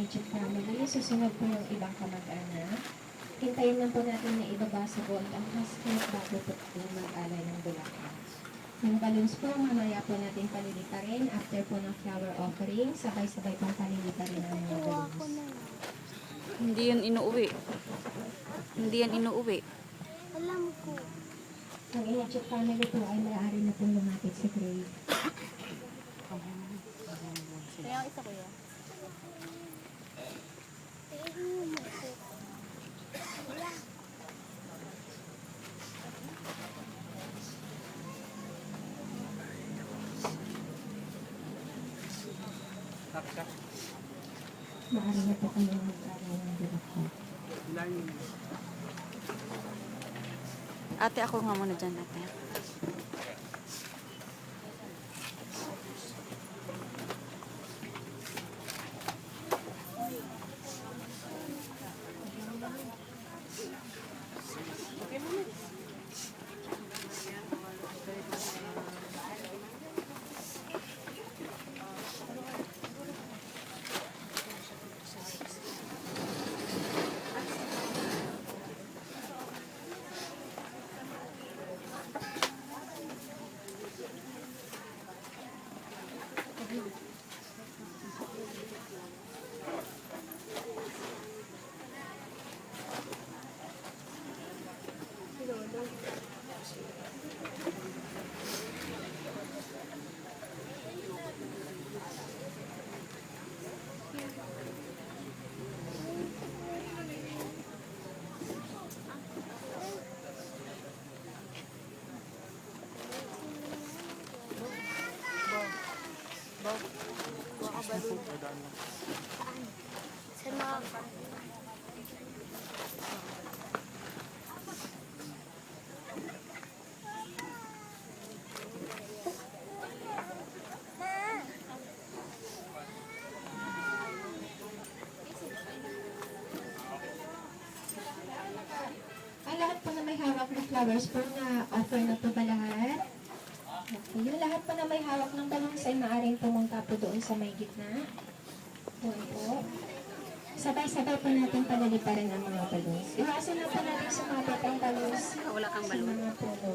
immediate family. Susunod po yung ibang kamag-anak. Hintayin lang po natin na ibabasa po ang casket bago po mag-alay ng bulaklak. Yung balloons po, mamaya po natin palilitarin after po ng flower offering. Sabay-sabay pong palilitarin ang mga balloons. Hindi yan inuuwi. Hindi yan inuuwi. Alam ko. Ang immediate family po ay maaari na pong lumapit sa grave. Kaya ang isa ko yun. Maaari na po kayo mag-alay ng bulaklak. Ate, ako nga muna dyan, ate. Sa mga Ang lahat po na may hawak ng flowers po na offer na po ba lahat? Okay. Yung lahat po na may hawak ng balloons ay maaaring pumunta po doon sa may gitna. Doon po. Sabay-sabay po natin paliliparin ang mga balloons. Iwasan na po natin sumabot ang balloons Wala kang sa balon. mga puno.